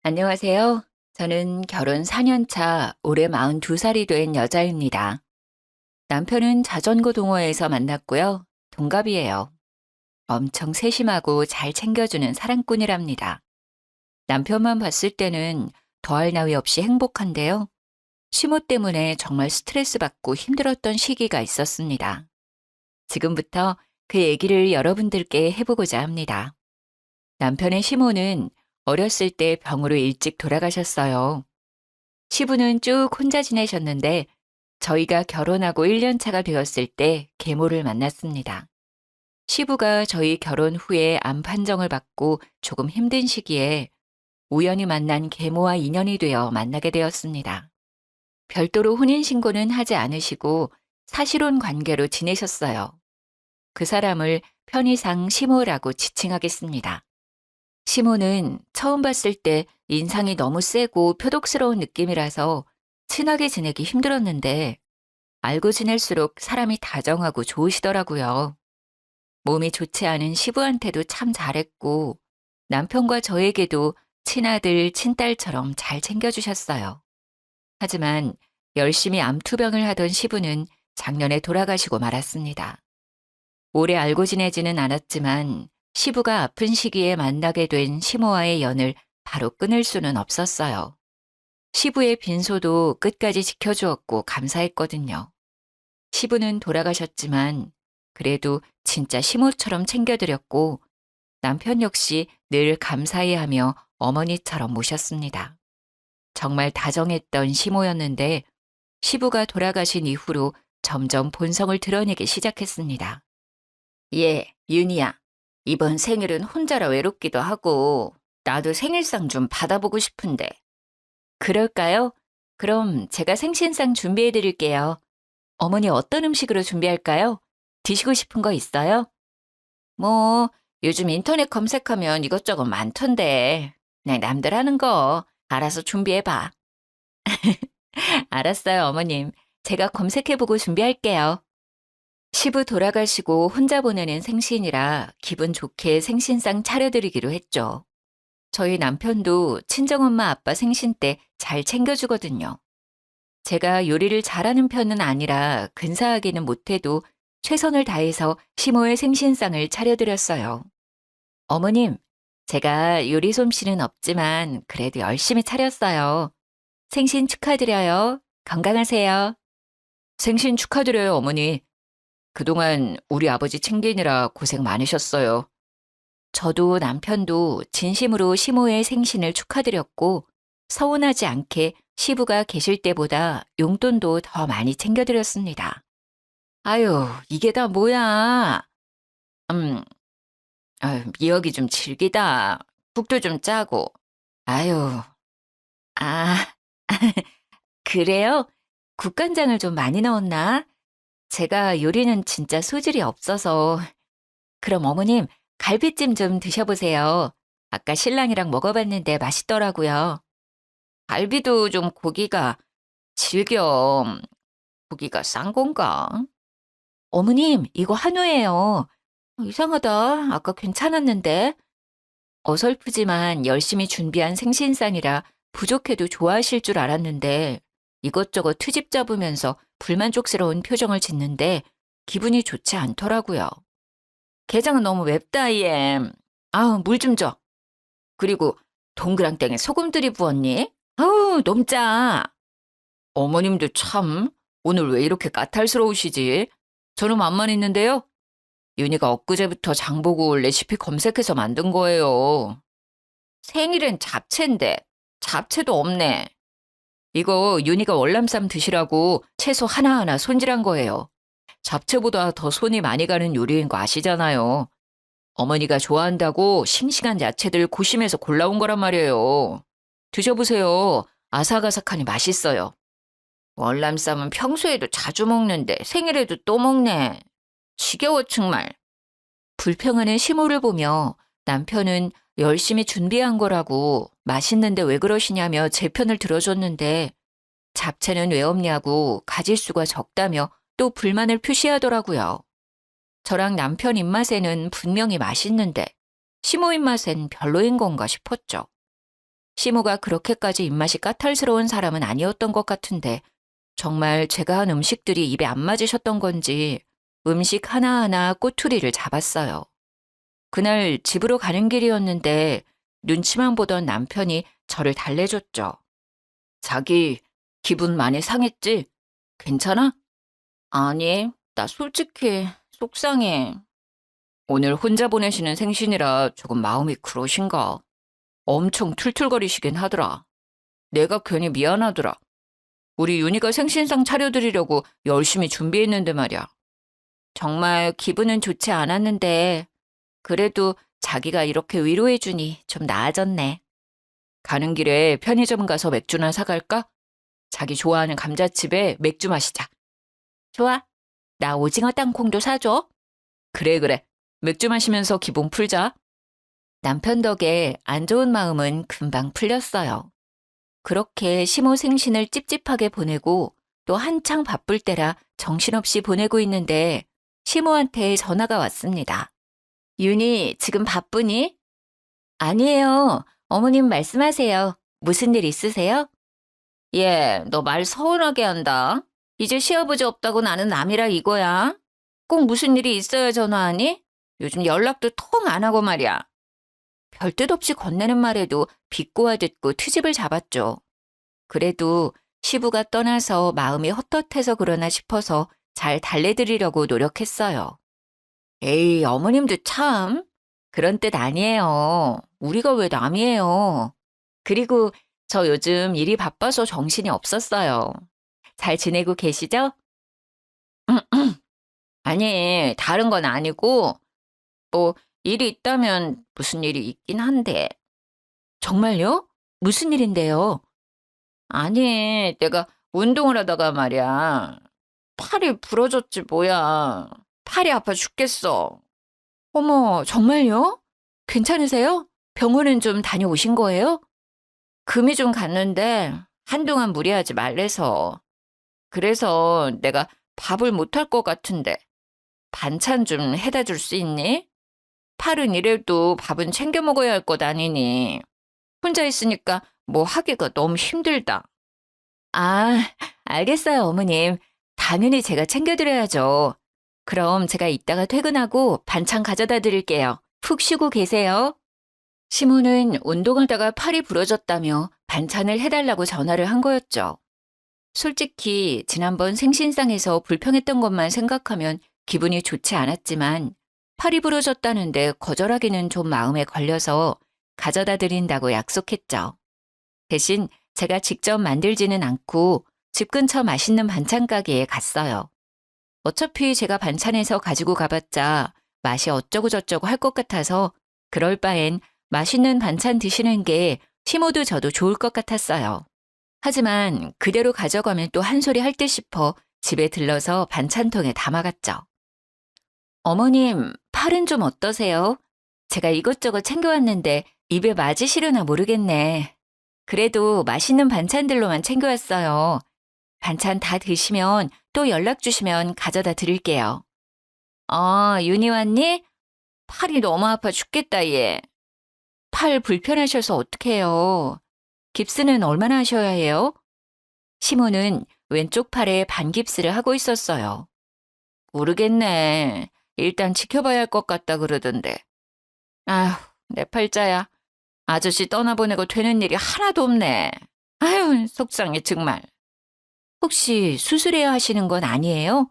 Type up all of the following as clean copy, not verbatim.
안녕하세요. 저는 결혼 4년 차 올해 42살이 된 여자입니다. 남편은 자전거 동호회에서 만났고요. 동갑이에요. 엄청 세심하고 잘 챙겨주는 사랑꾼이랍니다. 남편만 봤을 때는 더할 나위 없이 행복한데요. 시모 때문에 정말 스트레스 받고 힘들었던 시기가 있었습니다. 지금부터 그 얘기를 여러분들께 해보고자 합니다. 남편의 시모는 어렸을 때 병으로 일찍 돌아가셨어요. 시부는 쭉 혼자 지내셨는데 저희가 결혼하고 1년 차가 되었을 때 계모를 만났습니다. 시부가 저희 결혼 후에 암 판정을 받고 조금 힘든 시기에 우연히 만난 계모와 인연이 되어 만나게 되었습니다. 별도로 혼인신고는 하지 않으시고 사실혼 관계로 지내셨어요. 그 사람을 편의상 시모라고 지칭하겠습니다. 시모는 처음 봤을 때 인상이 너무 세고 표독스러운 느낌이라서 친하게 지내기 힘들었는데 알고 지낼수록 사람이 다정하고 좋으시더라고요. 몸이 좋지 않은 시부한테도 참 잘했고 남편과 저에게도 친아들, 친딸처럼 잘 챙겨주셨어요. 하지만 열심히 암투병을 하던 시부는 작년에 돌아가시고 말았습니다. 오래 알고 지내지는 않았지만 시부가 아픈 시기에 만나게 된 시모와의 연을 바로 끊을 수는 없었어요. 시부의 빈소도 끝까지 지켜주었고 감사했거든요. 시부는 돌아가셨지만 그래도 진짜 시모처럼 챙겨드렸고 남편 역시 늘 감사해하며 어머니처럼 모셨습니다. 정말 다정했던 시모였는데 시부가 돌아가신 이후로 점점 본성을 드러내기 시작했습니다. 예, 윤희야. 이번 생일은 혼자라 외롭기도 하고 나도 생일상 좀 받아보고 싶은데. 그럴까요? 그럼 제가 생신상 준비해 드릴게요. 어머니 어떤 음식으로 준비할까요? 드시고 싶은 거 있어요? 뭐, 요즘 인터넷 검색하면 이것저것 많던데. 그냥 남들 하는 거 알아서 준비해 봐. 알았어요, 어머님. 제가 검색해보고 준비할게요. 시부 돌아가시고 혼자 보내는 생신이라 기분 좋게 생신상 차려드리기로 했죠. 저희 남편도 친정엄마 아빠 생신 때 잘 챙겨주거든요. 제가 요리를 잘하는 편은 아니라 근사하게는 못해도 최선을 다해서 시모의 생신상을 차려드렸어요. 어머님, 제가 요리 솜씨는 없지만 그래도 열심히 차렸어요. 생신 축하드려요. 건강하세요. 생신 축하드려요, 어머니. 그동안 우리 아버지 챙기느라 고생 많으셨어요. 저도 남편도 진심으로 시모의 생신을 축하드렸고 서운하지 않게 시부가 계실 때보다 용돈도 더 많이 챙겨드렸습니다. 아유, 이게 다 뭐야? 음, 미역이 좀 질기다. 국도 좀 짜고. 아유, 아, 그래요? 국간장을 좀 많이 넣었나? 제가 요리는 진짜 소질이 없어서. 그럼 어머님, 갈비찜 좀 드셔보세요. 아까 신랑이랑 먹어봤는데 맛있더라고요. 갈비도 좀 고기가 질겨. 고기가 싼 건가? 어머님, 이거 한우예요. 이상하다. 아까 괜찮았는데. 어설프지만 열심히 준비한 생신상이라 부족해도 좋아하실 줄 알았는데 이것저것 트집 잡으면서 불만족스러운 표정을 짓는데 기분이 좋지 않더라고요. 게장은 너무 맵다, 얘. 아우, 물 좀 줘. 그리고 동그랑땡에 소금들이 부었니? 아우, 너무 짜. 어머님도 참, 오늘 왜 이렇게 까탈스러우시지? 저는 맛만 있는데요. 윤희가 엊그제부터 장보고 레시피 검색해서 만든 거예요. 생일엔 잡채인데 잡채도 없네. 이거 윤희가 월남쌈 드시라고 채소 하나하나 손질한 거예요. 잡채보다 더 손이 많이 가는 요리인 거 아시잖아요. 어머니가 좋아한다고 싱싱한 야채들 고심해서 골라온 거란 말이에요. 드셔보세요. 아삭아삭하니 맛있어요. 월남쌈은 평소에도 자주 먹는데 생일에도 또 먹네. 지겨워 정말. 불평하는 시모를 보며 남편은 열심히 준비한 거라고 맛있는데 왜 그러시냐며 제 편을 들어줬는데 잡채는 왜 없냐고 가짓수가 적다며 또 불만을 표시하더라고요. 저랑 남편 입맛에는 분명히 맛있는데 시모 입맛엔 별로인 건가 싶었죠. 시모가 그렇게까지 입맛이 까탈스러운 사람은 아니었던 것 같은데 정말 제가 한 음식들이 입에 안 맞으셨던 건지 음식 하나하나 꼬투리를 잡았어요. 그날 집으로 가는 길이었는데 눈치만 보던 남편이 저를 달래줬죠. 자기 기분 많이 상했지? 괜찮아? 아니, 나 솔직히 속상해. 오늘 혼자 보내시는 생신이라 조금 마음이 그러신가? 엄청 툴툴거리시긴 하더라. 내가 괜히 미안하더라. 우리 윤희가 생신상 차려드리려고 열심히 준비했는데 말이야. 정말 기분은 좋지 않았는데 그래도 자기가 이렇게 위로해주니 좀 나아졌네. 가는 길에 편의점 가서 맥주나 사갈까? 자기 좋아하는 감자칩에 맥주 마시자. 좋아. 나 오징어 땅콩도 사줘. 그래. 맥주 마시면서 기분 풀자. 남편 덕에 안 좋은 마음은 금방 풀렸어요. 그렇게 시모 생신을 찝찝하게 보내고 또 한창 바쁠 때라 정신없이 보내고 있는데 시모한테 전화가 왔습니다. 윤희, 지금 바쁘니? 아니에요. 어머님 말씀하세요. 무슨 일 있으세요? 예, 너 말 서운하게 한다. 이제 시아버지 없다고 나는 남이라 이거야. 꼭 무슨 일이 있어야 전화하니? 요즘 연락도 통 안 하고 말이야. 별 뜻 없이 건네는 말에도 비꼬아 듣고 트집을 잡았죠. 그래도 시부가 떠나서 마음이 헛헛해서 그러나 싶어서 잘 달래드리려고 노력했어요. 에이, 어머님도 참. 그런 뜻 아니에요. 우리가 왜 남이에요. 그리고 저 요즘 일이 바빠서 정신이 없었어요. 잘 지내고 계시죠? 아니, 다른 건 아니고, 뭐, 일이 있다면 무슨 일이 있긴 한데. 정말요? 무슨 일인데요? 아니, 내가 운동을 하다가 말이야. 팔이 부러졌지 뭐야. 팔이 아파 죽겠어. 어머, 정말요? 괜찮으세요? 병원은 좀 다녀오신 거예요? 금이 좀 갔는데 한동안 무리하지 말래서. 그래서 내가 밥을 못할 것 같은데 반찬 좀 해다 줄 수 있니? 팔은 이래도 밥은 챙겨 먹어야 할 것 아니니. 혼자 있으니까 뭐 하기가 너무 힘들다. 아, 알겠어요, 어머님. 당연히 제가 챙겨드려야죠. 그럼 제가 이따가 퇴근하고 반찬 가져다 드릴게요. 푹 쉬고 계세요. 시모는 운동하다가 팔이 부러졌다며 반찬을 해달라고 전화를 한 거였죠. 솔직히 지난번 생신상에서 불평했던 것만 생각하면 기분이 좋지 않았지만 팔이 부러졌다는데 거절하기는 좀 마음에 걸려서 가져다 드린다고 약속했죠. 대신 제가 직접 만들지는 않고 집 근처 맛있는 반찬 가게에 갔어요. 어차피 제가 반찬해서 가지고 가봤자 맛이 어쩌고저쩌고 할 것 같아서 그럴 바엔 맛있는 반찬 드시는 게 시모도 저도 좋을 것 같았어요. 하지만 그대로 가져가면 또 한 소리 할 듯 싶어 집에 들러서 반찬통에 담아갔죠. 어머님, 팔은 좀 어떠세요? 제가 이것저것 챙겨왔는데 입에 맞으시려나 모르겠네. 그래도 맛있는 반찬들로만 챙겨왔어요. 반찬 다 드시면 또 연락 주시면 가져다 드릴게요. 윤희 왔니? 팔이 너무 아파 죽겠다, 얘. 팔 불편하셔서 어떡해요. 깁스는 얼마나 하셔야 해요? 시모는 왼쪽 팔에 반깁스를 하고 있었어요. 모르겠네. 일단 지켜봐야 할 것 같다 그러던데. 아휴, 내 팔자야. 아저씨 떠나보내고 되는 일이 하나도 없네. 아휴, 속상해 정말. 혹시 수술해야 하시는 건 아니에요?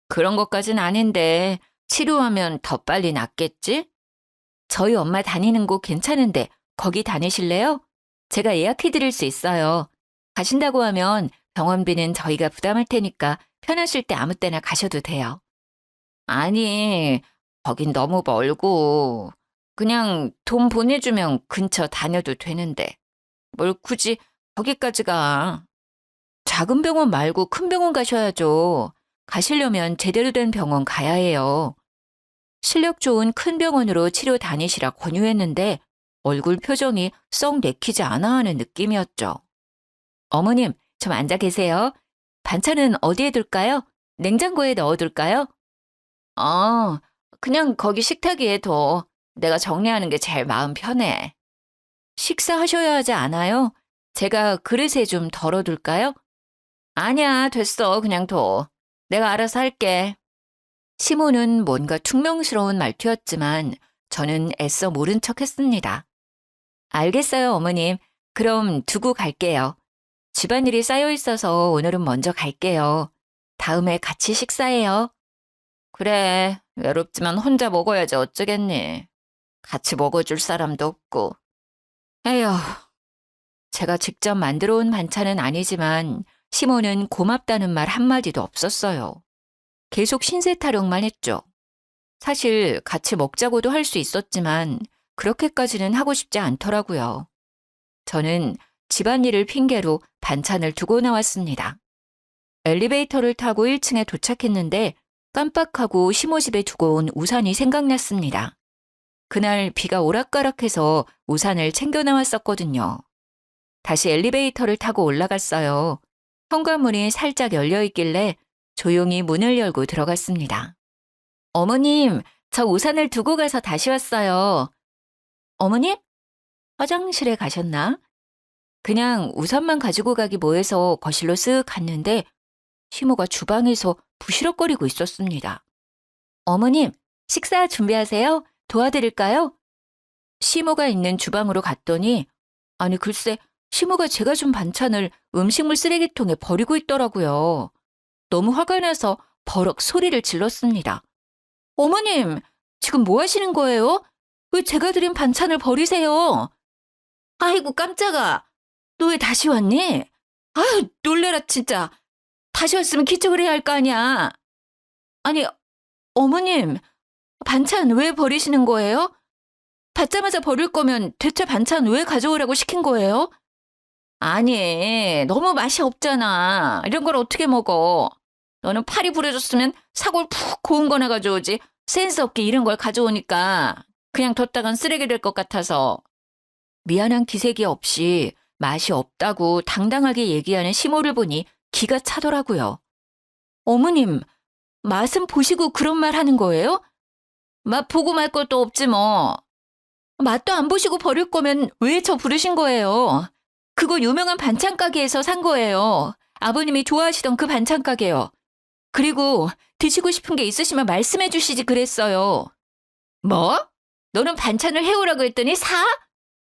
그런 것까진 아닌데 치료하면 더 빨리 낫겠지? 저희 엄마 다니는 곳 괜찮은데 거기 다니실래요? 제가 예약해 드릴 수 있어요. 가신다고 하면 병원비는 저희가 부담할 테니까 편하실 때 아무 때나 가셔도 돼요. 아니, 거긴 너무 멀고 그냥 돈 보내주면 근처 다녀도 되는데 뭘 굳이 거기까지 가. 작은 병원 말고 큰 병원 가셔야죠. 가시려면 제대로 된 병원 가야 해요. 실력 좋은 큰 병원으로 치료 다니시라 권유했는데 얼굴 표정이 썩 내키지 않아 하는 느낌이었죠. 어머님, 좀 앉아 계세요. 반찬은 어디에 둘까요? 냉장고에 넣어둘까요? 그냥 거기 식탁 위에 둬. 내가 정리하는 게 제일 마음 편해. 식사하셔야 하지 않아요? 제가 그릇에 좀 덜어둘까요? 아니야, 됐어. 그냥 둬. 내가 알아서 할게. 시모는 뭔가 퉁명스러운 말투였지만 저는 애써 모른 척 했습니다. 알겠어요, 어머님. 그럼 두고 갈게요. 집안일이 쌓여 있어서 오늘은 먼저 갈게요. 다음에 같이 식사해요. 그래, 외롭지만 혼자 먹어야지 어쩌겠니. 같이 먹어줄 사람도 없고. 에휴, 제가 직접 만들어 온 반찬은 아니지만 시모는 고맙다는 말 한마디도 없었어요. 계속 신세 타령만 했죠. 사실 같이 먹자고도 할 수 있었지만 그렇게까지는 하고 싶지 않더라고요. 저는 집안일을 핑계로 반찬을 두고 나왔습니다. 엘리베이터를 타고 1층에 도착했는데 깜빡하고 시모 집에 두고 온 우산이 생각났습니다. 그날 비가 오락가락해서 우산을 챙겨 나왔었거든요. 다시 엘리베이터를 타고 올라갔어요. 현관문이 살짝 열려 있길래 조용히 문을 열고 들어갔습니다. 어머님, 저 우산을 두고 가서 다시 왔어요. 어머님? 화장실에 가셨나? 그냥 우산만 가지고 가기 뭐해서 거실로 쓱 갔는데 시모가 주방에서 부시럭거리고 있었습니다. 어머님, 식사 준비하세요? 도와드릴까요? 시모가 있는 주방으로 갔더니 아니 글쎄 시모가 제가 준 반찬을 음식물 쓰레기통에 버리고 있더라고요. 너무 화가 나서 버럭 소리를 질렀습니다. 어머님, 지금 뭐 하시는 거예요? 왜 제가 드린 반찬을 버리세요? 아이고 깜짝아. 너 왜 다시 왔니? 아유 놀래라 진짜. 다시 왔으면 기척을 해야 할 거 아니야. 아니 어머님, 반찬 왜 버리시는 거예요? 받자마자 버릴 거면 대체 반찬 왜 가져오라고 시킨 거예요? 아니, 너무 맛이 없잖아. 이런 걸 어떻게 먹어? 너는 팔이 부러졌으면 사골 푹 고운 거나 가져오지. 센스 없게 이런 걸 가져오니까 그냥 뒀다간 쓰레기 될 것 같아서. 미안한 기색이 없이 맛이 없다고 당당하게 얘기하는 시모를 보니 기가 차더라고요. 어머님, 맛은 보시고 그런 말 하는 거예요? 맛 보고 말 것도 없지 뭐. 맛도 안 보시고 버릴 거면 왜 저 부르신 거예요? 그거 유명한 반찬 가게에서 산 거예요. 아버님이 좋아하시던 그 반찬 가게요. 그리고 드시고 싶은 게 있으시면 말씀해 주시지 그랬어요. 뭐? 너는 반찬을 해오라고 했더니 사?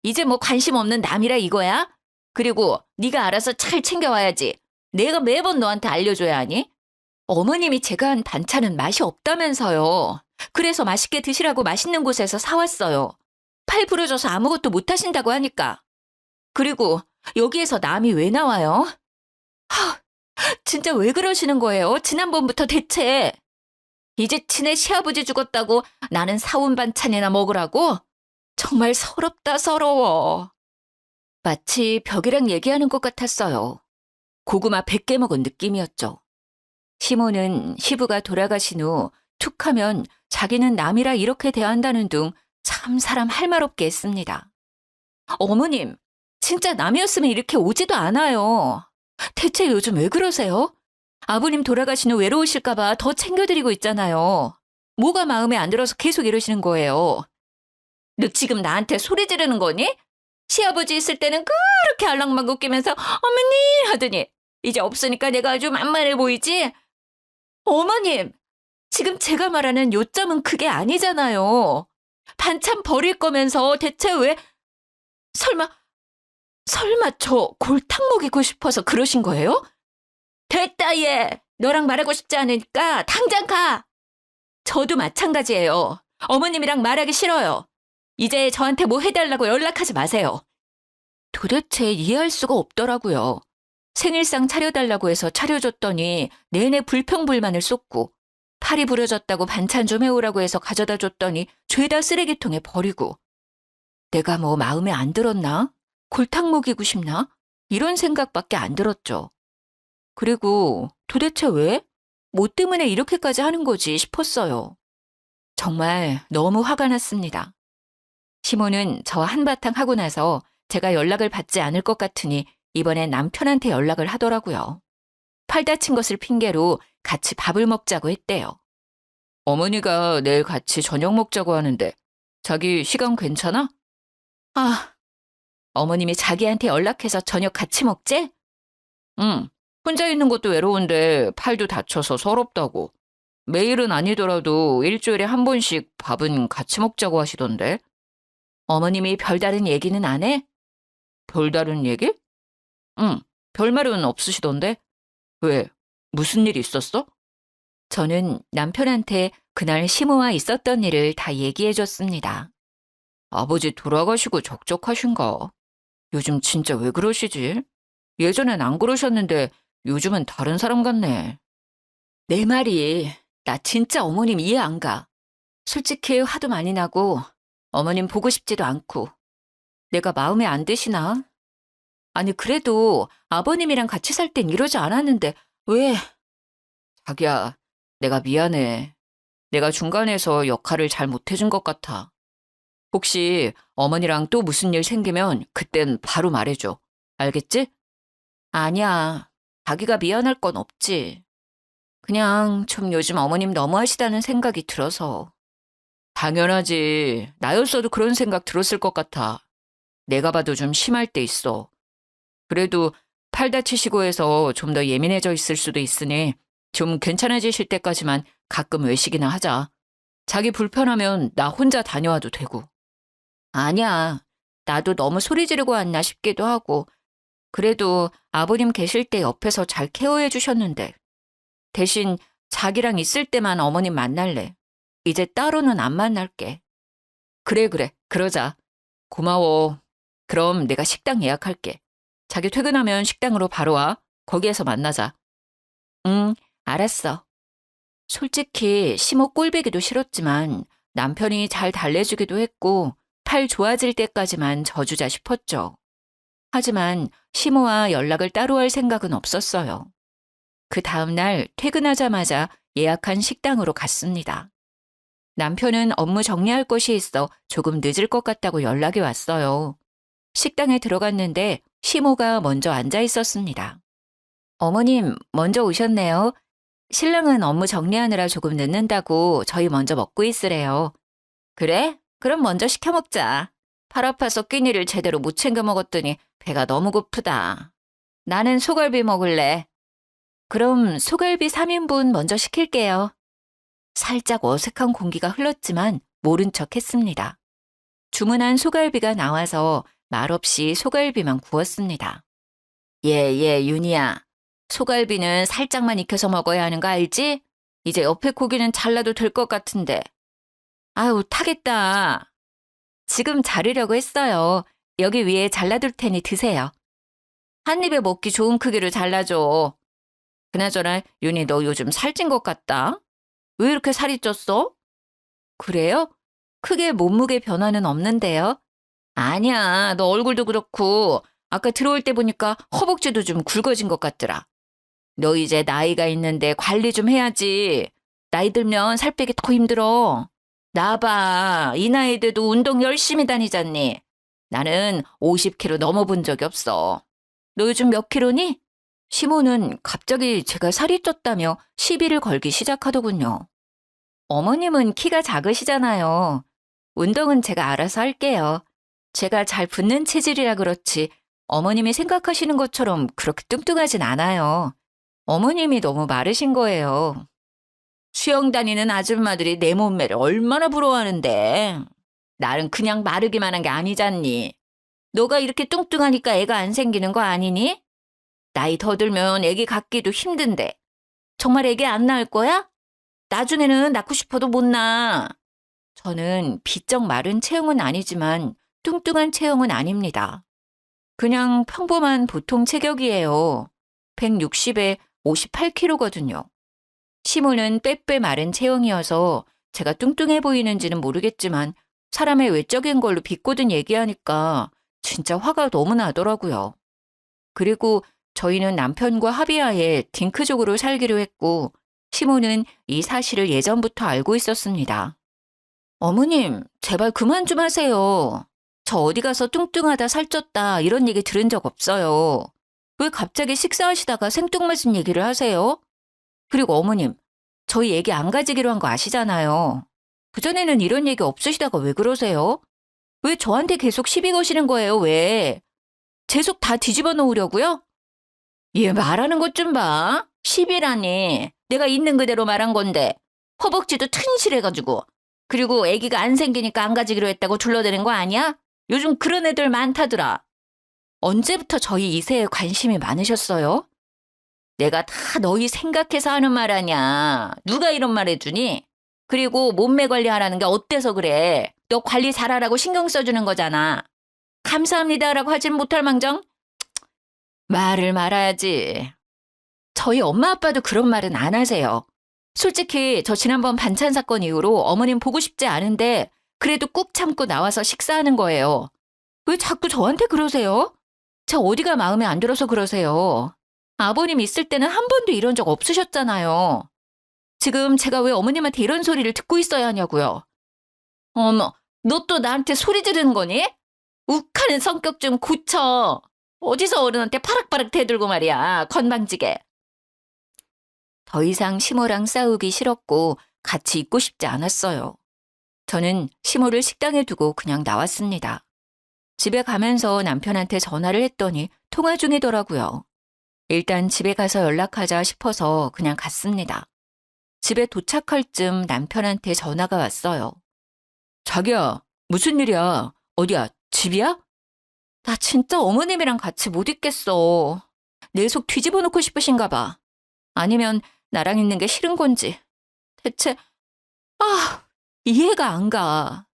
이제 뭐 관심 없는 남이라 이거야? 그리고 네가 알아서 잘 챙겨와야지. 내가 매번 너한테 알려줘야 하니? 어머님이 제가 한 반찬은 맛이 없다면서요. 그래서 맛있게 드시라고 맛있는 곳에서 사왔어요. 팔 부러져서 아무것도 못 하신다고 하니까. 그리고 여기에서 남이 왜 나와요? 하, 진짜 왜 그러시는 거예요? 지난번부터 대체. 이제 친애 시아버지 죽었다고 나는 사온 반찬이나 먹으라고? 정말 서럽다 서러워. 마치 벽이랑 얘기하는 것 같았어요. 고구마 100개 먹은 느낌이었죠. 시모는 시부가 돌아가신 후 툭하면 자기는 남이라 이렇게 대한다는 둥 참 사람 할 말 없게 했습니다. 어머님, 진짜 남이었으면 이렇게 오지도 않아요. 대체 요즘 왜 그러세요? 아버님 돌아가신 후 외로우실까 봐 더 챙겨드리고 있잖아요. 뭐가 마음에 안 들어서 계속 이러시는 거예요. 너 지금 나한테 소리 지르는 거니? 시아버지 있을 때는 그렇게 알랑방구 끼면서 어머니 하더니 이제 없으니까 내가 아주 만만해 보이지? 어머님, 지금 제가 말하는 요점은 그게 아니잖아요. 반찬 버릴 거면서 대체 왜 설마 저 골탕 먹이고 싶어서 그러신 거예요? 됐다 얘. 너랑 말하고 싶지 않으니까 당장 가. 저도 마찬가지예요. 어머님이랑 말하기 싫어요. 이제 저한테 뭐 해달라고 연락하지 마세요. 도대체 이해할 수가 없더라고요. 생일상 차려달라고 해서 차려줬더니 내내 불평불만을 쏟고 팔이 부러졌다고 반찬 좀 해오라고 해서 가져다 줬더니 죄다 쓰레기통에 버리고 내가 뭐 마음에 안 들었나? 골탕 먹이고 싶나? 이런 생각밖에 안 들었죠. 그리고 도대체 왜? 뭐 때문에 이렇게까지 하는 거지 싶었어요. 정말 너무 화가 났습니다. 시모는 저 한바탕 하고 나서 제가 연락을 받지 않을 것 같으니 이번엔 남편한테 연락을 하더라고요. 팔 다친 것을 핑계로 같이 밥을 먹자고 했대요. 어머니가 내일 같이 저녁 먹자고 하는데 자기 시간 괜찮아? 아, 어머님이 자기한테 연락해서 저녁 같이 먹재? 응. 혼자 있는 것도 외로운데 팔도 다쳐서 서럽다고. 매일은 아니더라도 일주일에 한 번씩 밥은 같이 먹자고 하시던데. 어머님이 별다른 얘기는 안 해? 별다른 얘기? 응. 별말은 없으시던데. 왜? 무슨 일 있었어? 저는 남편한테 그날 시모와 있었던 일을 다 얘기해 줬습니다. 아버지 돌아가시고 적적하신가? 요즘 진짜 왜 그러시지? 예전엔 안 그러셨는데 요즘은 다른 사람 같네. 내 말이 나 진짜 어머님 이해 안 가. 솔직히 화도 많이 나고 어머님 보고 싶지도 않고 내가 마음에 안 드시나? 아니 그래도 아버님이랑 같이 살 땐 이러지 않았는데 왜? 자기야, 내가 미안해. 내가 중간에서 역할을 잘 못해준 것 같아. 혹시 어머니랑 또 무슨 일 생기면 그땐 바로 말해줘. 알겠지? 아니야. 자기가 미안할 건 없지. 그냥 좀 요즘 어머님 너무하시다는 생각이 들어서. 당연하지. 나였어도 그런 생각 들었을 것 같아. 내가 봐도 좀 심할 때 있어. 그래도 팔 다치시고 해서 좀 더 예민해져 있을 수도 있으니 좀 괜찮아지실 때까지만 가끔 외식이나 하자. 자기 불편하면 나 혼자 다녀와도 되고. 아니야. 나도 너무 소리 지르고 왔나 싶기도 하고. 그래도 아버님 계실 때 옆에서 잘 케어해 주셨는데. 대신 자기랑 있을 때만 어머님 만날래. 이제 따로는 안 만날게. 그래, 그래. 그러자. 고마워. 그럼 내가 식당 예약할게. 자기 퇴근하면 식당으로 바로 와. 거기에서 만나자. 응, 알았어. 솔직히 시모 꼴보기도 싫었지만 남편이 잘 달래주기도 했고 팔 좋아질 때까지만 져주자 싶었죠. 하지만 시모와 연락을 따로 할 생각은 없었어요. 그 다음날 퇴근하자마자 예약한 식당으로 갔습니다. 남편은 업무 정리할 것이 있어 조금 늦을 것 같다고 연락이 왔어요. 식당에 들어갔는데 시모가 먼저 앉아 있었습니다. 어머님, 먼저 오셨네요. 신랑은 업무 정리하느라 조금 늦는다고 저희 먼저 먹고 있으래요. 그래? 그럼 먼저 시켜 먹자. 팔 아파서 끼니를 제대로 못 챙겨 먹었더니 배가 너무 고프다. 나는 소갈비 먹을래. 그럼 소갈비 3인분 먼저 시킬게요. 살짝 어색한 공기가 흘렀지만 모른 척 했습니다. 주문한 소갈비가 나와서 말없이 소갈비만 구웠습니다. 예, 윤희야. 소갈비는 살짝만 익혀서 먹어야 하는 거 알지? 이제 옆에 고기는 잘라도 될 것 같은데. 아유, 타겠다. 지금 자르려고 했어요. 여기 위에 잘라둘 테니 드세요. 한 입에 먹기 좋은 크기로 잘라줘. 그나저나 윤희 너 요즘 살찐 것 같다. 왜 이렇게 살이 쪘어? 그래요? 크게 몸무게 변화는 없는데요. 아니야, 너 얼굴도 그렇고 아까 들어올 때 보니까 허벅지도 좀 굵어진 것 같더라. 너 이제 나이가 있는데 관리 좀 해야지. 나이 들면 살 빼기 더 힘들어. 나 봐, 이 나이 돼도 운동 열심히 다니잖니. 나는 50kg 넘어본 적이 없어. 너 요즘 몇 킬로니? 시모는 갑자기 제가 살이 쪘다며 시비를 걸기 시작하더군요. 어머님은 키가 작으시잖아요. 운동은 제가 알아서 할게요. 제가 잘 붙는 체질이라 그렇지 어머님이 생각하시는 것처럼 그렇게 뚱뚱하진 않아요. 어머님이 너무 마르신 거예요. 수영 다니는 아줌마들이 내 몸매를 얼마나 부러워하는데. 나는 그냥 마르기만 한 게 아니잖니. 너가 이렇게 뚱뚱하니까 애가 안 생기는 거 아니니? 나이 더 들면 애기 갖기도 힘든데. 정말 애기 안 낳을 거야? 나중에는 낳고 싶어도 못 낳아. 저는 비쩍 마른 체형은 아니지만 뚱뚱한 체형은 아닙니다. 그냥 평범한 보통 체격이에요. 160에 58kg거든요. 시모는 빼빼 마른 체형이어서 제가 뚱뚱해 보이는지는 모르겠지만 사람의 외적인 걸로 비꼬든 얘기하니까 진짜 화가 너무 나더라고요. 그리고 저희는 남편과 합의하에 딩크족으로 살기로 했고 시모는 이 사실을 예전부터 알고 있었습니다. 어머님, 제발 그만 좀 하세요. 저 어디 가서 뚱뚱하다 살쪘다 이런 얘기 들은 적 없어요. 왜 갑자기 식사하시다가 생뚱맞은 얘기를 하세요? 그리고 어머님, 저희 얘기 안 가지기로 한 거 아시잖아요. 그전에는 이런 얘기 없으시다가 왜 그러세요? 왜 저한테 계속 시비 거시는 거예요, 왜? 제 속 다 뒤집어 놓으려고요? 얘 말하는 것 좀 봐. 시비라니. 내가 있는 그대로 말한 건데. 허벅지도 튼실해가지고. 그리고 아기가 안 생기니까 안 가지기로 했다고 둘러대는 거 아니야? 요즘 그런 애들 많다더라. 언제부터 저희 이세에 관심이 많으셨어요? 내가 다 너희 생각해서 하는 말 아냐. 누가 이런 말 해주니? 그리고 몸매 관리하라는 게 어때서 그래? 너 관리 잘하라고 신경 써주는 거잖아. 감사합니다라고 하진 못할 망정? 말을 말아야지. 저희 엄마 아빠도 그런 말은 안 하세요. 솔직히 저 지난번 반찬 사건 이후로 어머님 보고 싶지 않은데 그래도 꾹 참고 나와서 식사하는 거예요. 왜 자꾸 저한테 그러세요? 저 어디가 마음에 안 들어서 그러세요. 아버님 있을 때는 한 번도 이런 적 없으셨잖아요. 지금 제가 왜 어머님한테 이런 소리를 듣고 있어야 하냐고요. 어머, 너 또 나한테 소리 지르는 거니? 욱하는 성격 좀 고쳐. 어디서 어른한테 파락파락 대들고 말이야. 건방지게. 더 이상 시모랑 싸우기 싫었고 같이 있고 싶지 않았어요. 저는 시모를 식당에 두고 그냥 나왔습니다. 집에 가면서 남편한테 전화를 했더니 통화 중이더라고요. 일단 집에 가서 연락하자 싶어서 그냥 갔습니다. 집에 도착할 즈음 남편한테 전화가 왔어요. 자기야, 무슨 일이야? 어디야? 집이야? 나 진짜 어머님이랑 같이 못 있겠어. 내 속 뒤집어 놓고 싶으신가 봐. 아니면 나랑 있는 게 싫은 건지. 대체, 이해가 안 가.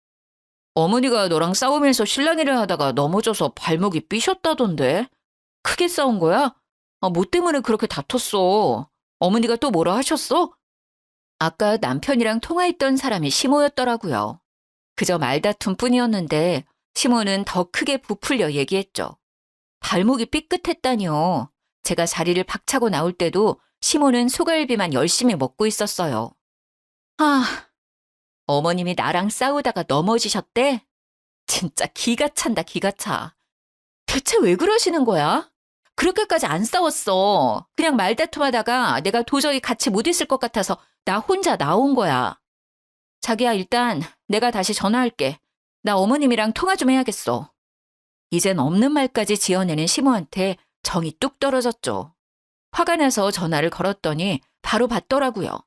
어머니가 너랑 싸우면서 실랑이를 하다가 넘어져서 발목이 삐셨다던데. 크게 싸운 거야? 뭐 때문에 그렇게 다퉜어? 어머니가 또 뭐라 하셨어? 아까 남편이랑 통화했던 사람이 시모였더라고요. 그저 말다툼 뿐이었는데 시모는 더 크게 부풀려 얘기했죠. 발목이 삐끗했다니요. 제가 자리를 박차고 나올 때도 시모는 소갈비만 열심히 먹고 있었어요. 어머님이 나랑 싸우다가 넘어지셨대? 진짜 기가 찬다, 기가 차. 대체 왜 그러시는 거야? 그렇게까지 안 싸웠어. 그냥 말다툼하다가 내가 도저히 같이 못 있을 것 같아서 나 혼자 나온 거야. 자기야, 일단 내가 다시 전화할게. 나 어머님이랑 통화 좀 해야겠어. 이젠 없는 말까지 지어내는 시모한테 정이 뚝 떨어졌죠. 화가 나서 전화를 걸었더니 바로 받더라고요.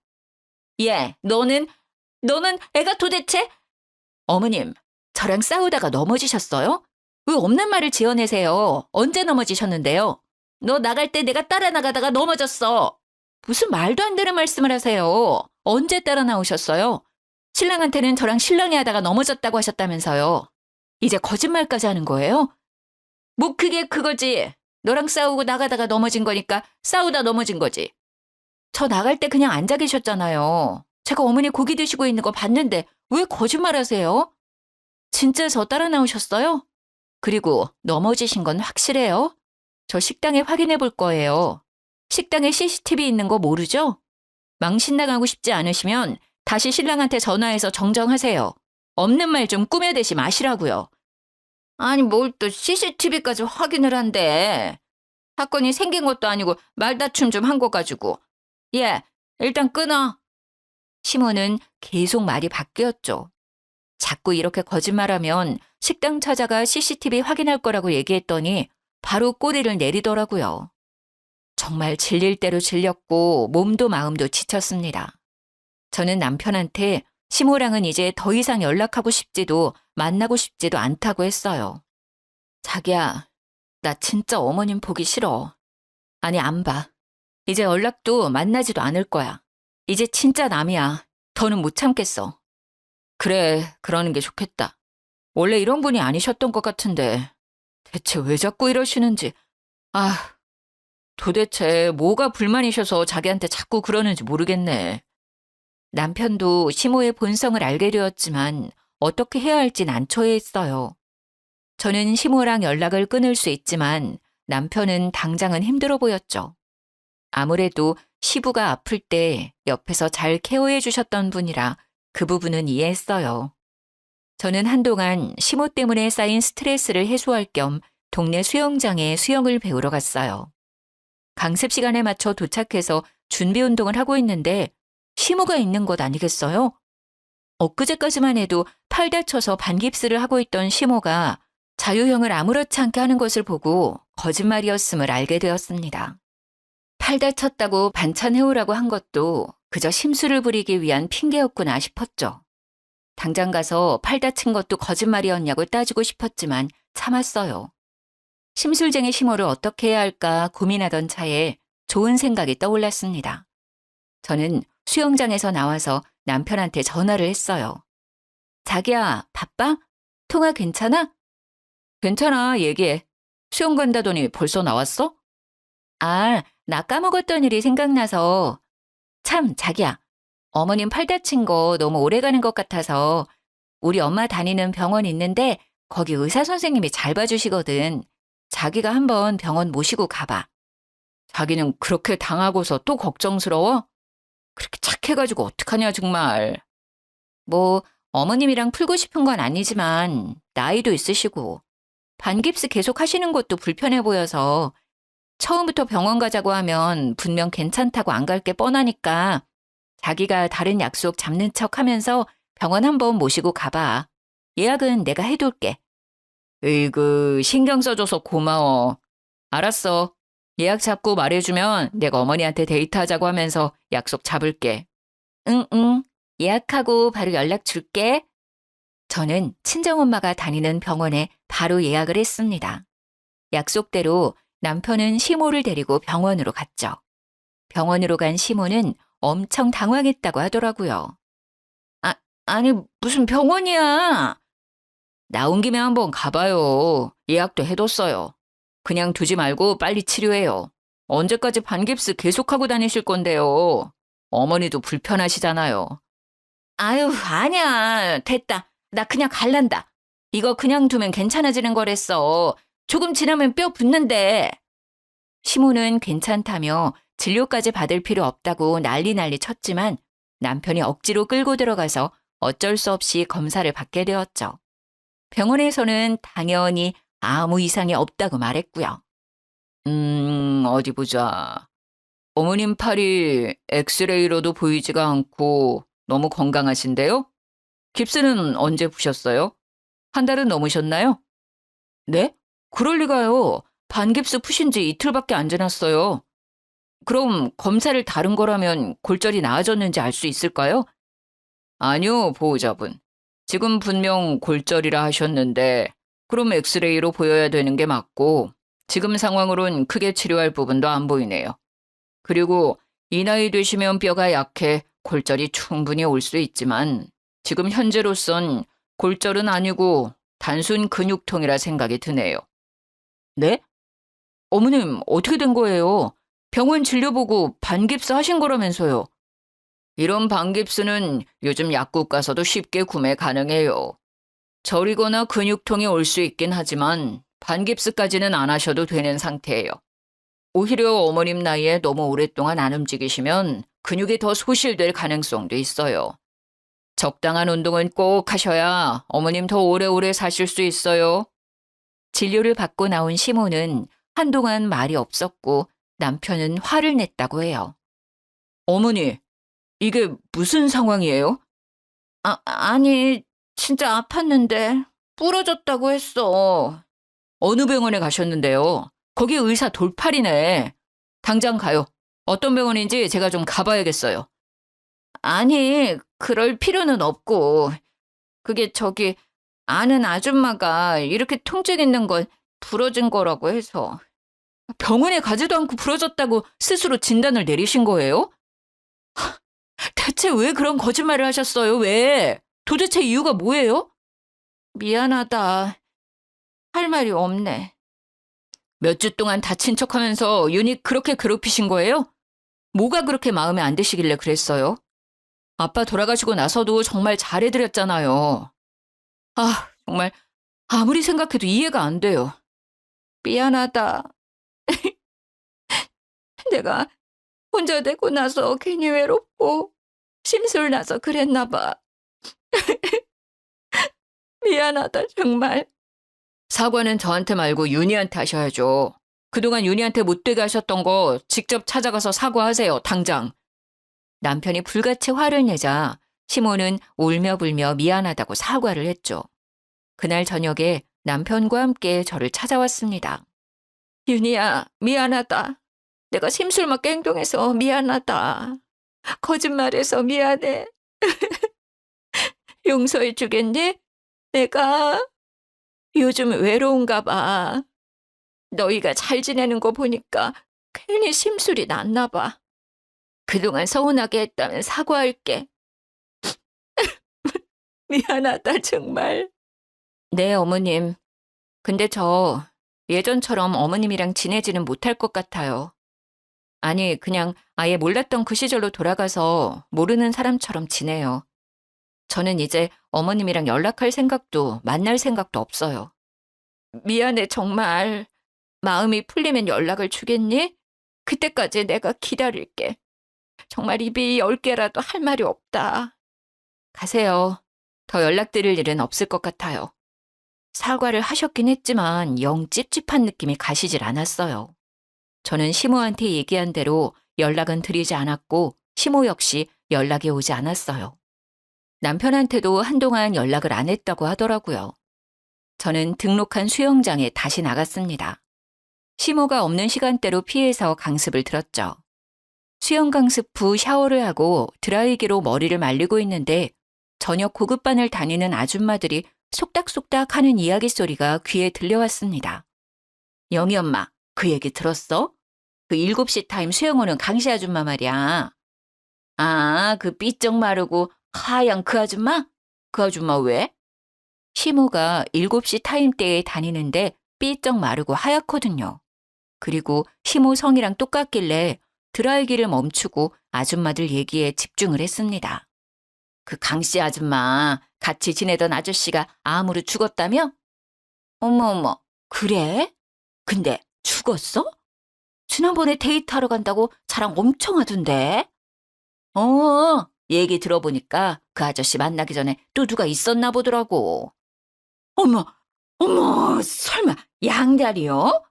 예, 너는 애가 도대체? 어머님, 저랑 싸우다가 넘어지셨어요? 왜 없는 말을 지어내세요? 언제 넘어지셨는데요? 너 나갈 때 내가 따라 나가다가 넘어졌어. 무슨 말도 안 되는 말씀을 하세요. 언제 따라 나오셨어요? 신랑한테는 저랑 실랑이 하다가 넘어졌다고 하셨다면서요. 이제 거짓말까지 하는 거예요? 뭐 그게 그거지. 너랑 싸우고 나가다가 넘어진 거니까 싸우다 넘어진 거지. 저 나갈 때 그냥 앉아 계셨잖아요. 제가 어머니 고기 드시고 있는 거 봤는데 왜 거짓말하세요? 진짜 저 따라 나오셨어요? 그리고 넘어지신 건 확실해요? 저 식당에 확인해 볼 거예요. 식당에 CCTV 있는 거 모르죠? 망신 나가고 싶지 않으시면 다시 신랑한테 전화해서 정정하세요. 없는 말 좀 꾸며대지 마시라고요. 아니 뭘 또 CCTV까지 확인을 한대. 사건이 생긴 것도 아니고 말다툼 좀 한 거 가지고. 예, 일단 끊어. 시모는 계속 말이 바뀌었죠. 자꾸 이렇게 거짓말하면 식당 찾아가 CCTV 확인할 거라고 얘기했더니 바로 꼬리를 내리더라고요. 정말 질릴 대로 질렸고 몸도 마음도 지쳤습니다. 저는 남편한테 시모랑은 이제 더 이상 연락하고 싶지도 만나고 싶지도 않다고 했어요. 자기야, 나 진짜 어머님 보기 싫어. 아니, 안 봐. 이제 연락도 만나지도 않을 거야. 이제 진짜 남이야. 더는 못 참겠어. 그래, 그러는 게 좋겠다. 원래 이런 분이 아니셨던 것 같은데 대체 왜 자꾸 이러시는지. 도대체 뭐가 불만이셔서 자기한테 자꾸 그러는지 모르겠네. 남편도 시모의 본성을 알게 되었지만 어떻게 해야 할지 난처해했어요. 저는 시모랑 연락을 끊을 수 있지만 남편은 당장은 힘들어 보였죠. 아무래도 시부가 아플 때 옆에서 잘 케어해 주셨던 분이라 그 부분은 이해했어요. 저는 한동안 시모 때문에 쌓인 스트레스를 해소할 겸 동네 수영장에 수영을 배우러 갔어요. 강습 시간에 맞춰 도착해서 준비 운동을 하고 있는데 시모가 있는 것 아니겠어요? 엊그제까지만 해도 팔 다쳐서 반깁스를 하고 있던 시모가 자유형을 아무렇지 않게 하는 것을 보고 거짓말이었음을 알게 되었습니다. 팔 다쳤다고 반찬 해오라고 한 것도 그저 심술을 부리기 위한 핑계였구나 싶었죠. 당장 가서 팔 다친 것도 거짓말이었냐고 따지고 싶었지만 참았어요. 심술쟁이 시모를 어떻게 해야 할까 고민하던 차에 좋은 생각이 떠올랐습니다. 저는 수영장에서 나와서 남편한테 전화를 했어요. 자기야, 바빠? 통화 괜찮아? 괜찮아, 얘기해. 수영 간다더니 벌써 나왔어? 아, 나 까먹었던 일이 생각나서. 참, 자기야. 어머님 팔 다친 거 너무 오래 가는 것 같아서 우리 엄마 다니는 병원 있는데 거기 의사 선생님이 잘 봐주시거든. 자기가 한번 병원 모시고 가봐. 자기는 그렇게 당하고서 또 걱정스러워? 그렇게 착해가지고 어떡하냐 정말. 뭐 어머님이랑 풀고 싶은 건 아니지만 나이도 있으시고 반깁스 계속 하시는 것도 불편해 보여서 처음부터 병원 가자고 하면 분명 괜찮다고 안 갈 게 뻔하니까 자기가 다른 약속 잡는 척 하면서 병원 한번 모시고 가봐. 예약은 내가 해둘게. 으이그 신경 써줘서 고마워. 알았어. 예약 잡고 말해주면 내가 어머니한테 데이트하자고 하면서 약속 잡을게. 응. 예약하고 바로 연락 줄게. 저는 친정엄마가 다니는 병원에 바로 예약을 했습니다. 약속대로 남편은 시모를 데리고 병원으로 갔죠. 병원으로 간 시모는 엄청 당황했다고 하더라고요. 아니 무슨 병원이야. 나온 김에 한번 가봐요. 예약도 해뒀어요. 그냥 두지 말고 빨리 치료해요. 언제까지 반깁스 계속하고 다니실 건데요. 어머니도 불편하시잖아요. 아유, 아니야. 됐다. 나 그냥 갈란다. 이거 그냥 두면 괜찮아지는 거랬어. 조금 지나면 뼈 붙는데. 시모는 괜찮다며 진료까지 받을 필요 없다고 난리 쳤지만 남편이 억지로 끌고 들어가서 어쩔 수 없이 검사를 받게 되었죠. 병원에서는 당연히 아무 이상이 없다고 말했고요. 어디 보자. 어머님 팔이 엑스레이로도 보이지가 않고 너무 건강하신데요? 깁스는 언제 푸셨어요? 한 달은 넘으셨나요? 네? 그럴 리가요. 반깁스 푸신 지 이틀밖에 안 지났어요. 그럼 검사를 다른 거라면 골절이 나아졌는지 알 수 있을까요? 아니요, 보호자분. 지금 분명 골절이라 하셨는데 그럼 엑스레이로 보여야 되는 게 맞고 지금 상황으론 크게 치료할 부분도 안 보이네요. 그리고 이 나이 되시면 뼈가 약해 골절이 충분히 올 수 있지만 지금 현재로선 골절은 아니고 단순 근육통이라 생각이 드네요. 네? 어머님 어떻게 된 거예요? 병원 진료 보고 반깁스 하신 거라면서요. 이런 반깁스는 요즘 약국 가서도 쉽게 구매 가능해요. 저리거나 근육통이 올 수 있긴 하지만 반깁스까지는 안 하셔도 되는 상태예요. 오히려 어머님 나이에 너무 오랫동안 안 움직이시면 근육이 더 소실될 가능성도 있어요. 적당한 운동은 꼭 하셔야 어머님 더 오래오래 사실 수 있어요. 진료를 받고 나온 시모는 한동안 말이 없었고 남편은 화를 냈다고 해요. 어머니, 이게 무슨 상황이에요? 아니, 진짜 아팠는데 부러졌다고 했어. 어느 병원에 가셨는데요? 거기 의사 돌팔이네. 당장 가요. 어떤 병원인지 제가 좀 가봐야겠어요. 아니, 그럴 필요는 없고. 그게 저기 아는 아줌마가 이렇게 통증 있는 건 부러진 거라고 해서. 병원에 가지도 않고 부러졌다고 스스로 진단을 내리신 거예요? 대체 왜 그런 거짓말을 하셨어요? 왜? 도대체 이유가 뭐예요? 미안하다. 할 말이 없네. 몇 주 동안 다친 척하면서 윤희 그렇게 괴롭히신 거예요? 뭐가 그렇게 마음에 안 드시길래 그랬어요? 아빠 돌아가시고 나서도 정말 잘해드렸잖아요. 정말 아무리 생각해도 이해가 안 돼요. 미안하다. 내가 혼자 되고 나서 괜히 외롭고 심술 나서 그랬나 봐. 미안하다 정말. 사과는 저한테 말고 윤희한테 하셔야죠. 그동안 윤희한테 못되게 하셨던 거 직접 찾아가서 사과하세요, 당장. 남편이 불같이 화를 내자 시모는 울며불며 미안하다고 사과를 했죠. 그날 저녁에 남편과 함께 저를 찾아왔습니다. 윤희야, 미안하다. 내가 심술맞게 행동해서 미안하다. 거짓말해서 미안해. 용서해 주겠니? 내가 요즘 외로운가 봐. 너희가 잘 지내는 거 보니까 괜히 심술이 났나 봐. 그동안 서운하게 했다면 사과할게. 미안하다, 정말. 네, 어머님. 근데 저 예전처럼 어머님이랑 지내지는 못할 것 같아요. 아니, 그냥 아예 몰랐던 그 시절로 돌아가서 모르는 사람처럼 지내요. 저는 이제 어머님이랑 연락할 생각도 만날 생각도 없어요. 미안해, 정말. 마음이 풀리면 연락을 주겠니? 그때까지 내가 기다릴게. 정말 입이 10개라도 할 말이 없다. 가세요. 더 연락드릴 일은 없을 것 같아요. 사과를 하셨긴 했지만 영 찝찝한 느낌이 가시질 않았어요. 저는 시모한테 얘기한 대로 연락은 드리지 않았고 시모 역시 연락이 오지 않았어요. 남편한테도 한동안 연락을 안 했다고 하더라고요. 저는 등록한 수영장에 다시 나갔습니다. 시모가 없는 시간대로 피해서 강습을 들었죠. 수영 강습 후 샤워를 하고 드라이기로 머리를 말리고 있는데 저녁 고급반을 다니는 아줌마들이 속닥속닥 하는 이야기 소리가 귀에 들려왔습니다. 영희 엄마, 그 얘기 들었어? 그 7시 타임 수영 오는 강씨 아줌마 말이야. 아, 그 삐쩍 마르고 하얀 그 아줌마? 그 아줌마 왜? 시모가 7시 타임 때에 다니는데 삐쩍 마르고 하얗거든요. 그리고 시모 성이랑 똑같길래 드라이기를 멈추고 아줌마들 얘기에 집중을 했습니다. 그 강씨 아줌마 같이 지내던 아저씨가 암으로 죽었다며? 어머, 그래? 근데 죽었어? 지난번에 데이트하러 간다고 자랑 엄청 하던데? 얘기 들어보니까 그 아저씨 만나기 전에 또 누가 있었나 보더라고. 어머, 설마 양다리요?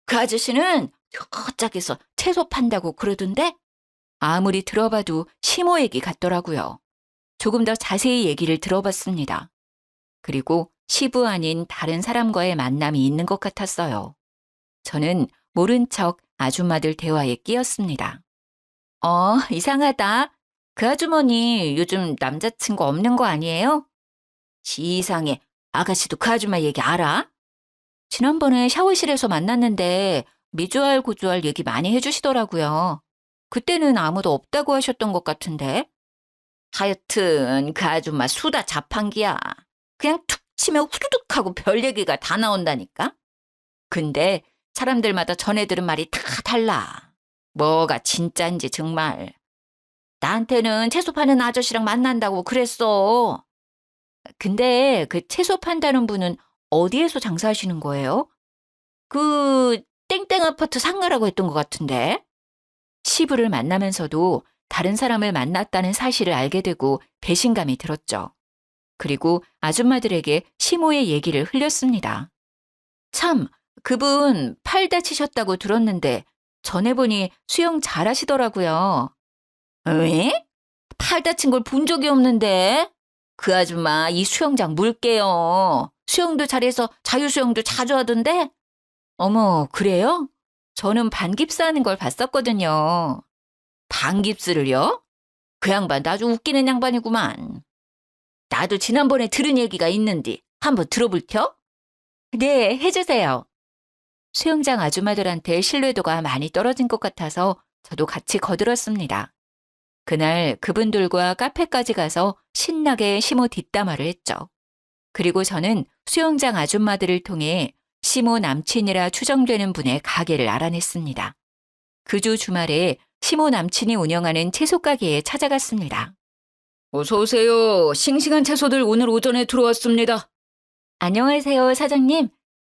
그 아저씨는 저짝에서 채소 판다고 그러던데? 아무리 들어봐도 시모 얘기 같더라고요. 조금 더 자세히 얘기를 들어봤습니다. 그리고 시부 아닌 다른 사람과의 만남이 있는 것 같았어요. 저는 모른 척 아줌마들 대화에 끼었습니다. 이상하다. 그 아주머니 요즘 남자친구 없는 거 아니에요? 이상해. 아가씨도 그 아줌마 얘기 알아? 지난번에 샤워실에서 만났는데 미주알 고주알 얘기 많이 해주시더라고요. 그때는 아무도 없다고 하셨던 것 같은데. 하여튼 그 아줌마 수다 자판기야. 그냥 툭 치면 후두둑 하고 별 얘기가 다 나온다니까. 근데 사람들마다 전해 들은 말이 다 달라. 뭐가 진짠지 정말. 나한테는 채소 파는 아저씨랑 만난다고 그랬어. 근데 그 채소 판다는 분은 어디에서 장사하시는 거예요? 그 땡땡 아파트 상가라고 했던 것 같은데. 시부를 만나면서도 다른 사람을 만났다는 사실을 알게 되고 배신감이 들었죠. 그리고 아줌마들에게 시모의 얘기를 흘렸습니다. 참, 그분 팔 다치셨다고 들었는데 전해보니 수영 잘하시더라고요. 왜? 팔 다친 걸 본 적이 없는데. 그 아줌마 이 수영장 물게요. 수영도 잘해서 자유수영도 자주 하던데. 어머, 그래요? 저는 반깁스 하는 걸 봤었거든요. 반깁스를요? 그 양반 아주 웃기는 양반이구만. 나도 지난번에 들은 얘기가 있는데 한번 들어볼텨? 네, 해주세요. 수영장 아줌마들한테 신뢰도가 많이 떨어진 것 같아서 저도 같이 거들었습니다. 그날 그분들과 카페까지 가서 신나게 시모 뒷담화를 했죠. 그리고 저는 수영장 아줌마들을 통해 시모 남친이라 추정되는 분의 가게를 알아냈습니다. 그 주 주말에 시모 남친이 운영하는 채소 가게에 찾아갔습니다. 어서 오세요. 싱싱한 채소들 오늘 오전에 들어왔습니다. 안녕하세요, 사장님.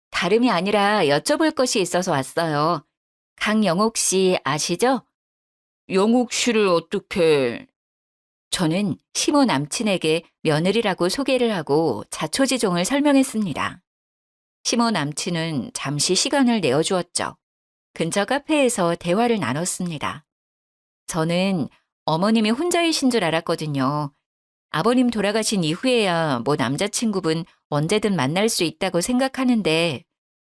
다름이 아니라 여쭤볼 것이 있어서 왔어요. 강영옥 씨 아시죠? 영옥 씨를 어떻게... 저는 시모 남친에게 며느리라고 소개를 하고 자초지종을 설명했습니다. 시모 남친은 잠시 시간을 내어주었죠. 근처 카페에서 대화를 나눴습니다. 저는 어머님이 혼자이신 줄 알았거든요. 아버님 돌아가신 이후에야 뭐 남자친구분 언제든 만날 수 있다고 생각하는데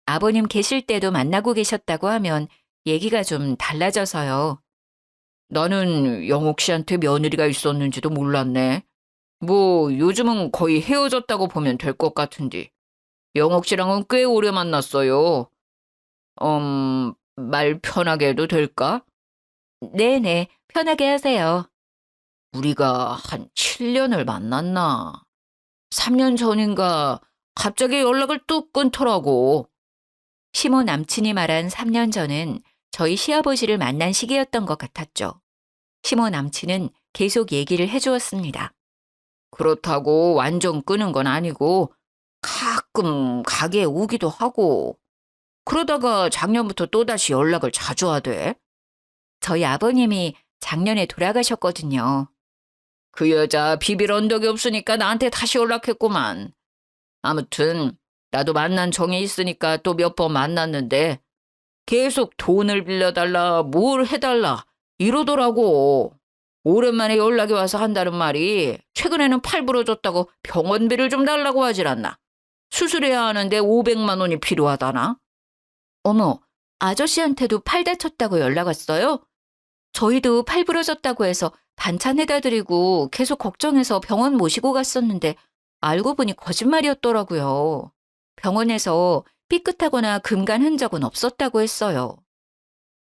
아버님 계실 때도 만나고 계셨다고 하면 얘기가 좀 달라져서요. 나는 영옥 씨한테 며느리가 있었는지도 몰랐네. 뭐 요즘은 거의 헤어졌다고 보면 될 것 같은데. 영옥 씨랑은 꽤 오래 만났어요. 말 편하게 해도 될까? 네네, 편하게 하세요. 우리가 한 7년을 만났나? 3년 전인가 갑자기 연락을 뚝 끊더라고. 시모 남친이 말한 3년 전은 저희 시아버지를 만난 시기였던 것 같았죠. 시모 남친은 계속 얘기를 해주었습니다. 그렇다고 완전 끊은 건 아니고 가끔 가게에 오기도 하고 그러다가 작년부터 또다시 연락을 자주 하대. 저희 아버님이 작년에 돌아가셨거든요. 그 여자 비빌 언덕이 없으니까 나한테 다시 연락했구만. 아무튼 나도 만난 정이 있으니까 또 몇 번 만났는데 계속 돈을 빌려달라 뭘 해달라 이러더라고. 오랜만에 연락이 와서 한다는 말이 최근에는 팔 부러졌다고 병원비를 좀 달라고 하질 않나. 수술해야 하는데 500만 원이 필요하다나. 어머, 아저씨한테도 팔 다쳤다고 연락 왔어요? 저희도 팔 부러졌다고 해서 반찬 해다 드리고 계속 걱정해서 병원 모시고 갔었는데 알고 보니 거짓말이었더라고요. 병원에서 삐끗하거나 금간 흔적은 없었다고 했어요.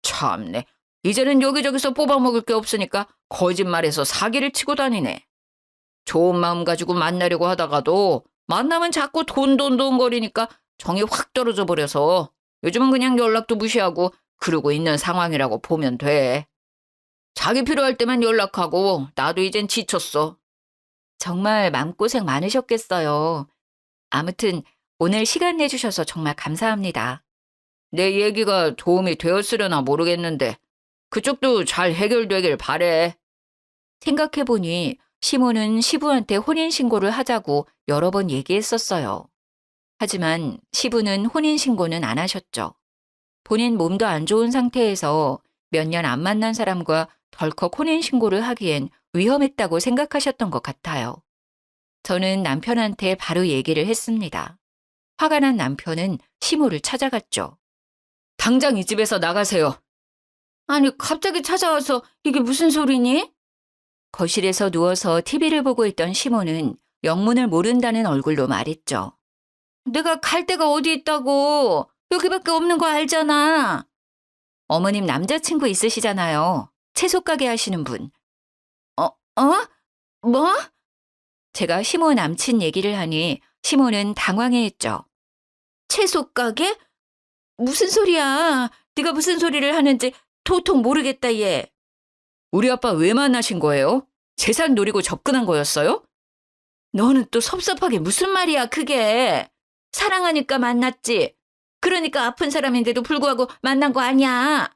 참네. 이제는 여기저기서 뽑아먹을 게 없으니까 거짓말해서 사기를 치고 다니네. 좋은 마음 가지고 만나려고 하다가도 만나면 자꾸 돈 거리니까 정이 확 떨어져 버려서 요즘은 그냥 연락도 무시하고 그러고 있는 상황이라고 보면 돼. 자기 필요할 때만 연락하고 나도 이젠 지쳤어. 정말 마음고생 많으셨겠어요. 아무튼 오늘 시간 내주셔서 정말 감사합니다. 내 얘기가 도움이 되었으려나 모르겠는데 그쪽도 잘 해결되길 바래. 생각해보니 시모는 시부한테 혼인신고를 하자고 여러 번 얘기했었어요. 하지만 시부는 혼인신고는 안 하셨죠. 본인 몸도 안 좋은 상태에서 몇 년 안 만난 사람과 덜컥 혼인신고를 하기엔 위험했다고 생각하셨던 것 같아요. 저는 남편한테 바로 얘기를 했습니다. 화가 난 남편은 시모를 찾아갔죠. 당장 이 집에서 나가세요. 아니, 갑자기 찾아와서 이게 무슨 소리니? 거실에서 누워서 TV를 보고 있던 시모는 영문을 모른다는 얼굴로 말했죠. 내가 갈 데가 어디 있다고. 여기밖에 없는 거 알잖아. 어머님 남자친구 있으시잖아요. 채소 가게 하시는 분. 어? 뭐? 제가 시모 남친 얘기를 하니 시모는 당황해했죠. 채소 가게? 무슨 소리야. 네가 무슨 소리를 하는지 도통 모르겠다 얘. 우리 아빠 왜 만나신 거예요? 재산 노리고 접근한 거였어요? 너는 또 섭섭하게 무슨 말이야 그게. 사랑하니까 만났지. 그러니까 아픈 사람인데도 불구하고 만난 거 아니야.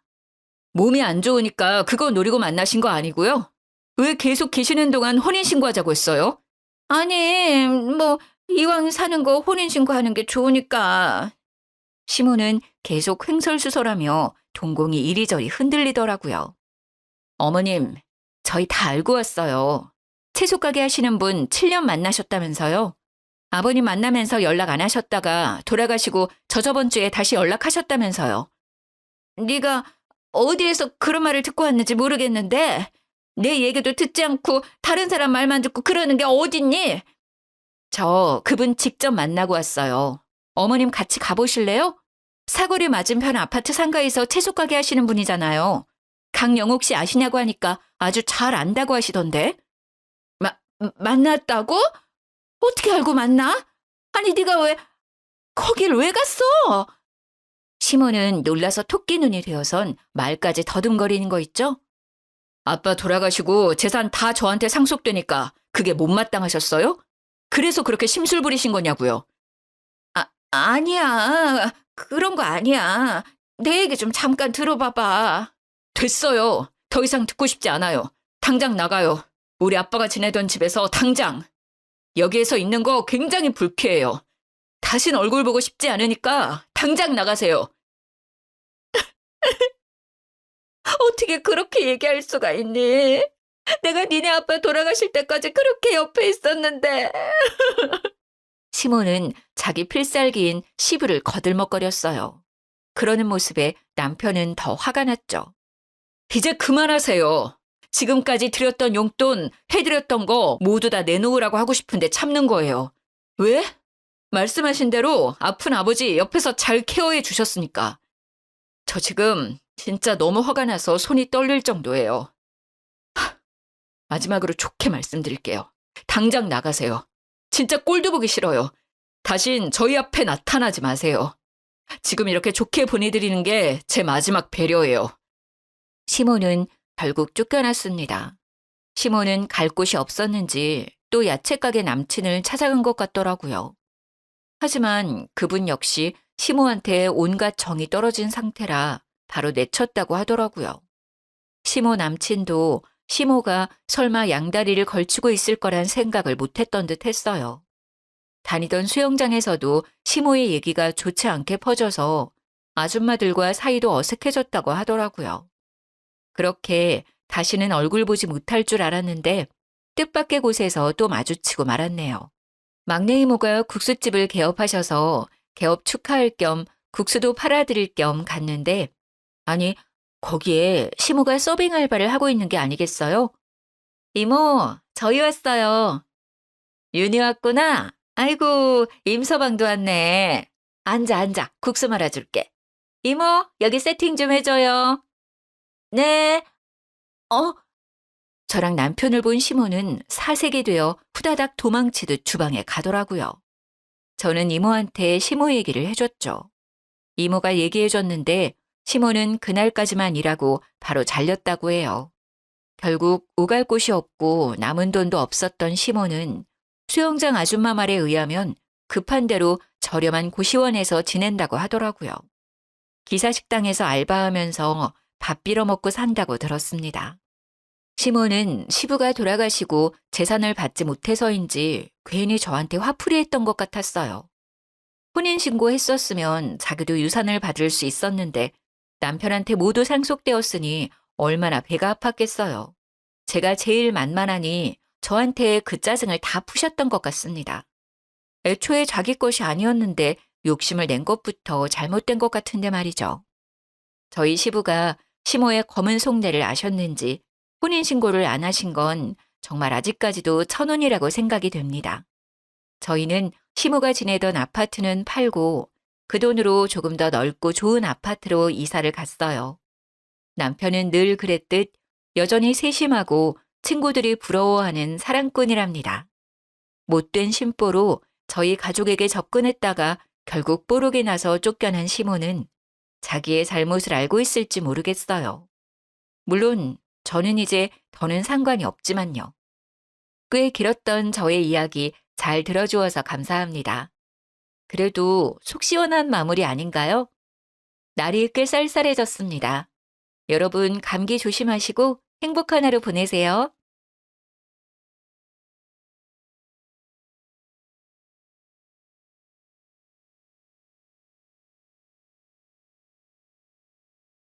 몸이 안 좋으니까 그거 노리고 만나신 거 아니고요? 왜 계속 계시는 동안 혼인신고하자고 했어요? 아니, 뭐 이왕 사는 거 혼인신고하는 게 좋으니까. 시모는 계속 횡설수설하며 동공이 이리저리 흔들리더라고요. 어머님, 저희 다 알고 왔어요. 채소 가게 하시는 분 7년 만나셨다면서요? 아버님 만나면서 연락 안 하셨다가 돌아가시고 저번 주에 다시 연락하셨다면서요. 네가 어디에서 그런 말을 듣고 왔는지 모르겠는데 내 얘기도 듣지 않고 다른 사람 말만 듣고 그러는 게 어딨니? 저 그분 직접 만나고 왔어요. 어머님 같이 가보실래요? 사거리 맞은편 아파트 상가에서 채소 가게 하시는 분이잖아요. 강영옥 씨 아시냐고 하니까 아주 잘 안다고 하시던데. 만났다고? 어떻게 알고 만나? 아니 네가 왜 거길 왜 갔어? 시모는 놀라서 토끼 눈이 되어선 말까지 더듬거리는 거 있죠? 아빠 돌아가시고 재산 다 저한테 상속되니까 그게 못마땅하셨어요? 그래서 그렇게 심술 부리신 거냐고요? 아니야. 그런 거 아니야. 내 얘기 좀 잠깐 들어봐봐. 됐어요. 더 이상 듣고 싶지 않아요. 당장 나가요. 우리 아빠가 지내던 집에서 당장. 여기에서 있는 거 굉장히 불쾌해요. 다신 얼굴 보고 싶지 않으니까 당장 나가세요. 어떻게 그렇게 얘기할 수가 있니? 내가 니네 아빠 돌아가실 때까지 그렇게 옆에 있었는데. 시모는 자기 필살기인 시부를 거들먹거렸어요. 그러는 모습에 남편은 더 화가 났죠. 이제 그만하세요. 지금까지 드렸던 용돈, 해드렸던 거 모두 다 내놓으라고 하고 싶은데 참는 거예요. 왜? 말씀하신 대로 아픈 아버지 옆에서 잘 케어해 주셨으니까. 저 지금 진짜 너무 화가 나서 손이 떨릴 정도예요. 마지막으로 좋게 말씀드릴게요. 당장 나가세요. 진짜 꼴도 보기 싫어요. 다신 저희 앞에 나타나지 마세요. 지금 이렇게 좋게 보내드리는 게 제 마지막 배려예요. 시모는 결국 쫓겨났습니다. 시모는 갈 곳이 없었는지 또 야채가게 남친을 찾아간 것 같더라고요. 하지만 그분 역시 시모한테 온갖 정이 떨어진 상태라 바로 내쳤다고 하더라고요. 시모 남친도 시모가 설마 양다리를 걸치고 있을 거란 생각을 못했던 듯 했어요. 다니던 수영장에서도 시모의 얘기가 좋지 않게 퍼져서 아줌마들과 사이도 어색해졌다고 하더라고요. 그렇게 다시는 얼굴 보지 못할 줄 알았는데 뜻밖의 곳에서 또 마주치고 말았네요. 막내 이모가 국수집을 개업하셔서 개업 축하할 겸 국수도 팔아드릴 겸 갔는데 아니 거기에 시모가 서빙 알바를 하고 있는 게 아니겠어요? 이모, 저희 왔어요. 윤희 왔구나. 아이고, 임서방도 왔네. 앉아. 국수 말아줄게. 이모, 여기 세팅 좀 해줘요. 네. 어? 저랑 남편을 본 시모는 사색이 되어 후다닥 도망치듯 주방에 가더라고요. 저는 이모한테 시모 얘기를 해줬죠. 이모가 얘기해줬는데 시모는 그날까지만 일하고 바로 잘렸다고 해요. 결국 오갈 곳이 없고 남은 돈도 없었던 시모는 수영장 아줌마 말에 의하면 급한 대로 저렴한 고시원에서 지낸다고 하더라고요. 기사식당에서 알바하면서 밥 빌어먹고 산다고 들었습니다. 시모는 시부가 돌아가시고 재산을 받지 못해서인지 괜히 저한테 화풀이했던 것 같았어요. 혼인신고했었으면 자기도 유산을 받을 수 있었는데 남편한테 모두 상속되었으니 얼마나 배가 아팠겠어요. 제가 제일 만만하니 저한테 그 짜증을 다 푸셨던 것 같습니다. 애초에 자기 것이 아니었는데 욕심을 낸 것부터 잘못된 것 같은데 말이죠. 저희 시부가 시모의 검은 속내를 아셨는지 혼인신고를 안 하신 건 정말 아직까지도 천운이라고 생각이 됩니다. 저희는 시모가 지내던 아파트는 팔고 그 돈으로 조금 더 넓고 좋은 아파트로 이사를 갔어요. 남편은 늘 그랬듯 여전히 세심하고 친구들이 부러워하는 사랑꾼이랍니다. 못된 심보로 저희 가족에게 접근했다가 결국 뽀록이 나서 쫓겨난 시모는 자기의 잘못을 알고 있을지 모르겠어요. 물론 저는 이제 더는 상관이 없지만요. 꽤 길었던 저의 이야기 잘 들어주어서 감사합니다. 그래도 속 시원한 마무리 아닌가요? 날이 꽤 쌀쌀해졌습니다. 여러분 감기 조심하시고 행복한 하루 보내세요.